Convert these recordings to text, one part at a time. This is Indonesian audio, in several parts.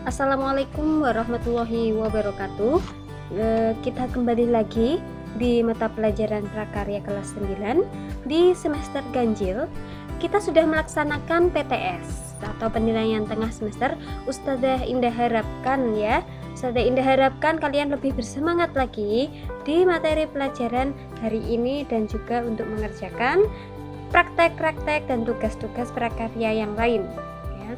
Assalamualaikum warahmatullahi wabarakatuh. Kita kembali lagi di mata pelajaran prakarya kelas 9 di semester ganjil. Kita sudah melaksanakan PTS atau penilaian tengah semester. Ustadzah Indah harapkan kalian lebih bersemangat lagi di materi pelajaran hari ini dan juga untuk mengerjakan praktek-praktek dan tugas-tugas prakarya yang lain ya.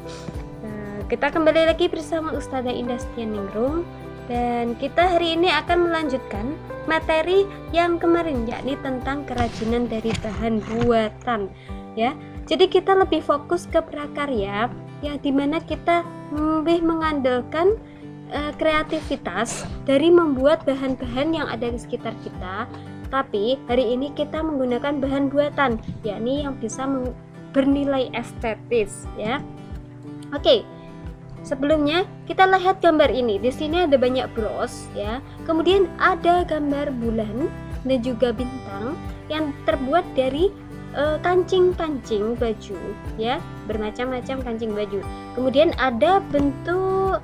Kita kembali lagi bersama Ustadzah Indah Setianingrum dan kita hari ini akan melanjutkan materi yang kemarin, yakni tentang kerajinan dari bahan buatan ya. Jadi kita lebih fokus ke prakarya ya, dimana kita lebih mengandalkan kreativitas dari membuat bahan-bahan yang ada di sekitar kita. Tapi hari ini kita menggunakan bahan buatan, yakni yang bisa bernilai estetis ya. Oke. Sebelumnya kita lihat gambar ini. Di sini ada banyak bros ya. Kemudian ada gambar bulan dan juga bintang yang terbuat dari kancing-kancing baju ya, bermacam-macam kancing baju. Kemudian ada bentuk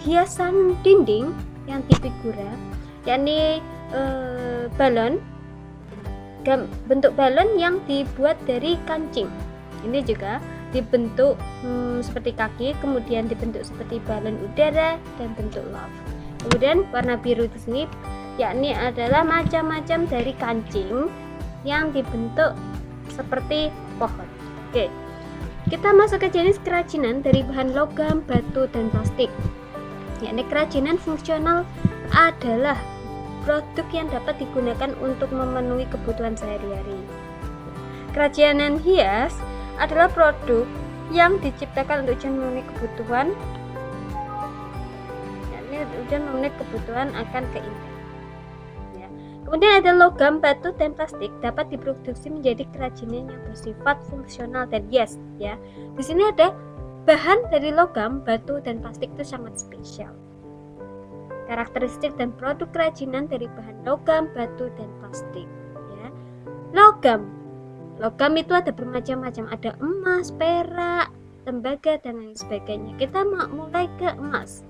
hiasan dinding yang tipikura, yakni balon, bentuk balon yang dibuat dari kancing. Ini juga dibentuk seperti kaki, kemudian dibentuk seperti balon udara dan bentuk love. Kemudian warna biru di sini yakni adalah macam-macam dari kancing yang dibentuk seperti pohon. Oke. Kita masuk ke jenis kerajinan dari bahan logam, batu dan plastik. Yakni kerajinan fungsional adalah produk yang dapat digunakan untuk memenuhi kebutuhan sehari-hari. Kerajinan hias adalah produk yang diciptakan untuk memenuhi kebutuhan, yakni memenuhi kebutuhan akan keindahan. Ya. Kemudian ada logam, batu, dan plastik dapat diproduksi menjadi kerajinan yang bersifat fungsional dan hias. Ya. Di sini ada bahan dari logam, batu, dan plastik itu sangat spesial. Karakteristik dan produk kerajinan dari bahan logam, batu, dan plastik. Ya. Logam itu ada bermacam-macam, ada emas, perak, tembaga, dan lain sebagainya. Kita mulai ke emas.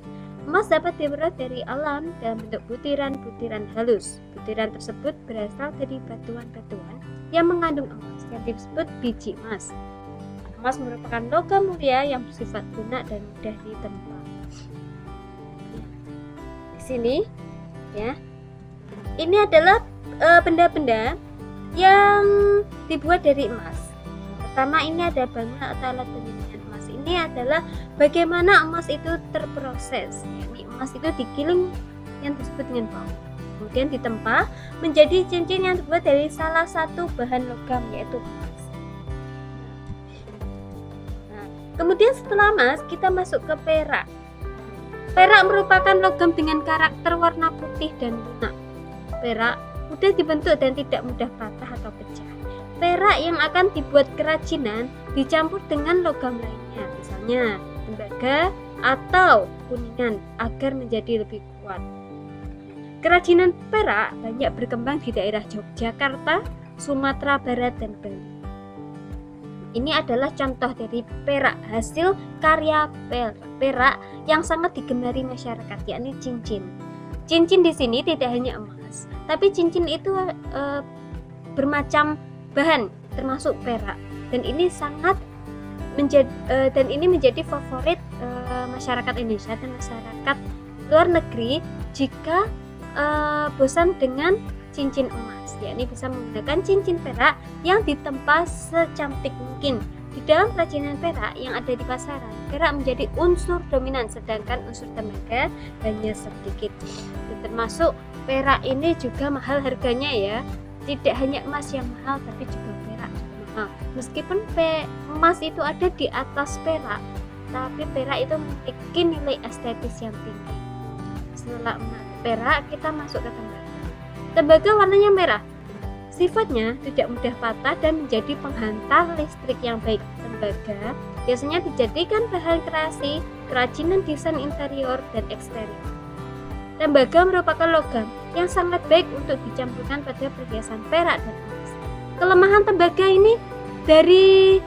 Emas dapat diperoleh dari alam dalam bentuk butiran-butiran halus. Butiran tersebut berasal dari batuan-batuan yang mengandung emas yang disebut biji emas. Emas merupakan logam mulia yang bersifat lunak dan mudah ditempa. Di sini, ya, ini adalah benda-benda yang dibuat dari emas. Pertama, ini ada banyak atau alat penyediaan emas. Ini adalah bagaimana emas itu terproses. Yakni emas itu digiling yang disebut dengan bau. Kemudian ditempa menjadi cincin yang terbuat dari salah satu bahan logam, yaitu emas. Nah, kemudian setelah emas kita masuk ke perak. Perak merupakan logam dengan karakter warna putih dan lunak. Perak mudah dibentuk dan tidak mudah patah atau pecah. Perak yang akan dibuat kerajinan dicampur dengan logam lainnya, misalnya tembaga atau kuningan agar menjadi lebih kuat. Kerajinan perak banyak berkembang di daerah Yogyakarta, Sumatera Barat, dan Bali. Ini adalah contoh dari perak, hasil karya perak yang sangat digemari masyarakat, yakni cincin. Cincin di sini tidak hanya emas, tapi cincin itu bermacam bahan termasuk perak, dan ini menjadi favorit masyarakat Indonesia dan masyarakat luar negeri jika bosan dengan cincin emas, yakni bisa menggunakan cincin perak yang ditempa secantik mungkin. Di dalam kerajinan perak yang ada di pasaran, perak menjadi unsur dominan, sedangkan unsur tembaga hanya sedikit. Termasuk perak ini juga mahal harganya ya. Tidak hanya emas yang mahal, tapi juga perak juga mahal. Meskipun emas itu ada di atas perak, tapi perak itu memiliki nilai estetis yang tinggi. Setelah emas, perak, kita masuk ke tembaga. Tembaga warnanya merah. Sifatnya tidak mudah patah dan menjadi penghantar listrik yang baik. Tembaga biasanya dijadikan bahan kreasi, kerajinan desain interior dan eksterior. Tembaga merupakan logam yang sangat baik untuk dicampurkan pada perhiasan perak dan emas. Kelemahan tembaga ini dari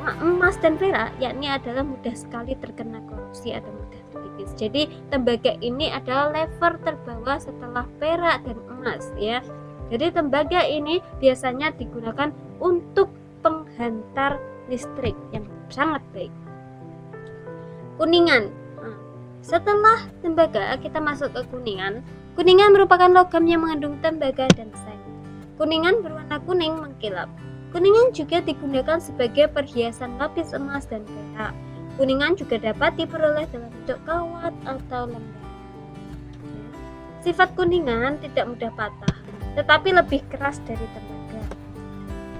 emas dan perak, yakni adalah mudah sekali terkena korupsi atau mudah terkikis. Jadi tembaga ini adalah level terbawah setelah perak dan emas ya. Jadi tembaga ini biasanya digunakan untuk penghantar listrik yang sangat baik. Kuningan. Setelah tembaga kita masuk ke kuningan. Kuningan merupakan logam yang mengandung tembaga dan seng. Kuningan berwarna kuning mengkilap. Kuningan juga digunakan sebagai perhiasan lapis emas dan perak. Kuningan juga dapat diperoleh dalam bentuk kawat atau lembar. Sifat kuningan tidak mudah patah, tetapi lebih keras dari tembaga.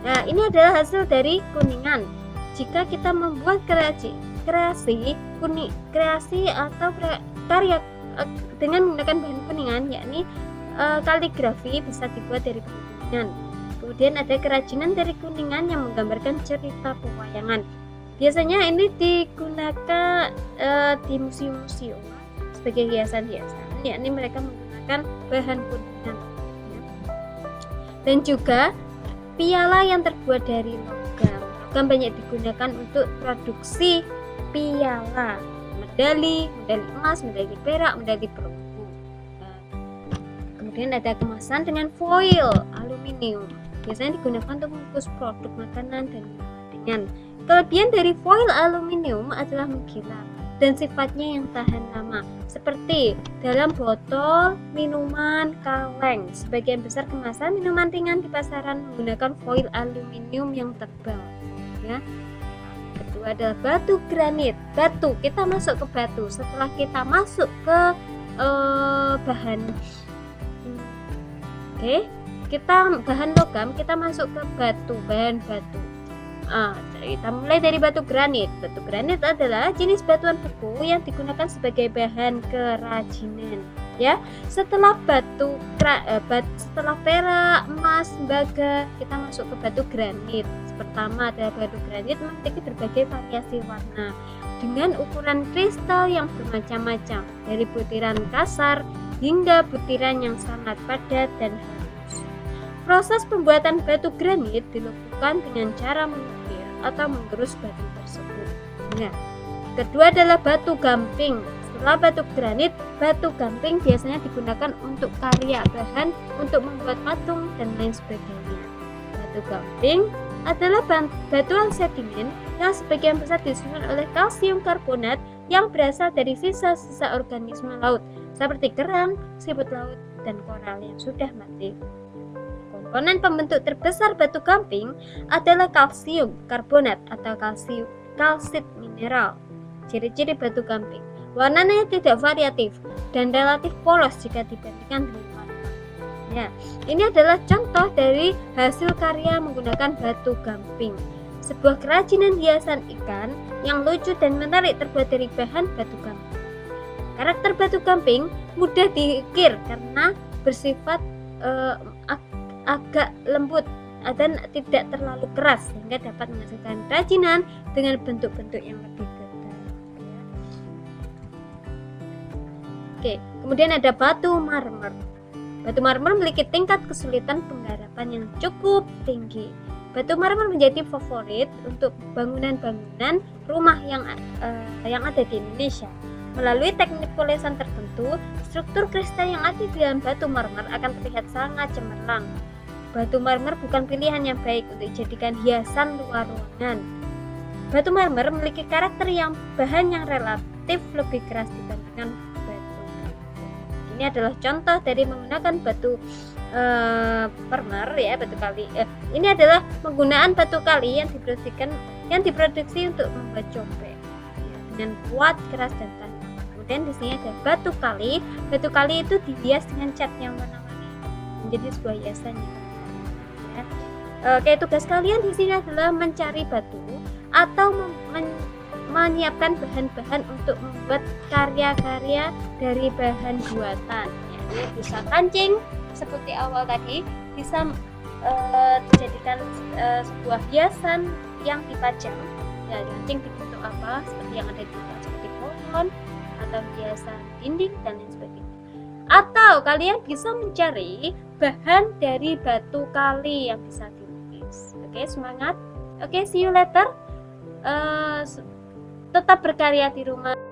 Nah, ini adalah hasil dari kuningan. Jika kita membuat kreasi atau karya dengan menggunakan bahan kuningan, yakni kaligrafi bisa dibuat dari bahan kuningan. Kemudian ada kerajinan dari kuningan yang menggambarkan cerita pewayangan. Biasanya ini digunakan di museum-museum sebagai hiasan-hiasan, yakni mereka menggunakan bahan kuningan. Dan juga piala yang terbuat dari logam. Logam banyak digunakan untuk produksi piala, medali emas, medali perak, medali perunggu. Kemudian ada kemasan dengan foil aluminium. Biasanya digunakan untuk membungkus produk makanan dan ringan. Kelebihan dari foil aluminium adalah mengkilap dan sifatnya yang tahan lama, seperti dalam botol minuman kaleng. Sebagian besar kemasan minuman ringan di pasaran menggunakan foil aluminium yang tebal. Ya. Kedua adalah batu granit. Batu, kita masuk ke batu. Setelah kita masuk ke bahan, kita bahan logam, kita masuk ke batu, bahan batu. Kita mulai dari batu granit. Batu granit adalah jenis batuan beku yang digunakan sebagai bahan kerajinan. Ya, setelah setelah perak, emas, tembaga, kita masuk ke batu granit. Pertama adalah batu granit memiliki berbagai variasi warna dengan ukuran kristal yang bermacam-macam, dari butiran kasar hingga butiran yang sangat padat dan halus. Proses pembuatan batu granit dilakukan dengan cara mengukir atau menggerus batu tersebut. Nah, kedua adalah batu gamping. Setelah batu granit, batu gamping biasanya digunakan untuk karya bahan untuk membuat patung dan lain sebagainya. Batu gamping adalah batuan sedimen yang sebagian besar disusun oleh kalsium karbonat yang berasal dari sisa-sisa organisme laut seperti kerang, siput laut, dan koral yang sudah mati. Komponen pembentuk terbesar batu gamping adalah kalsium karbonat atau kalsit mineral. Ciri-ciri batu gamping: warnanya tidak variatif dan relatif polos jika dibandingkan dengan warna. Ya, ini adalah contoh dari hasil karya menggunakan batu gamping. Sebuah kerajinan hiasan ikan yang lucu dan menarik terbuat dari bahan batu gamping. Karakter batu gamping mudah diukir karena bersifat agak lembut dan tidak terlalu keras sehingga dapat menghasilkan kerajinan dengan bentuk-bentuk yang lebih ketat. Oke, kemudian ada batu marmer. Batu marmer memiliki tingkat kesulitan penggarapan yang cukup tinggi. Batu marmer menjadi favorit untuk bangunan-bangunan rumah yang ada di Indonesia. Melalui teknik polesan tertentu, struktur kristal yang ada di dalam batu marmer akan terlihat sangat cemerlang. Batu marmer bukan pilihan yang baik untuk dijadikan hiasan luar ruangan. Batu marmer memiliki karakter yang bahan yang relatif lebih keras dibandingkan batu. Ini adalah contoh dari menggunakan batu marmer ya, batu kali. Ini adalah penggunaan batu kali yang diproduksi untuk membuat cobek ya, dengan kuat, keras dan tahan. Kemudian di sini ada batu kali. Batu kali itu dihias dengan cat yang warna-warni menjadi sebuah hiasan yang Oke, tugas kalian di sini adalah mencari batu atau menyiapkan bahan-bahan untuk membuat karya-karya dari bahan buatan. Ya, bisa kancing seperti awal tadi, bisa dijadikan sebuah hiasan yang dipajang. Ya, kancing dibentuk apa? Seperti yang ada di seperti pohon atau hiasan dinding dan lain sebagainya. Atau kalian bisa mencari bahan dari batu kali yang bisa dilukis. Oke, semangat. Oke, see you later. eh, tetap berkarya di rumah.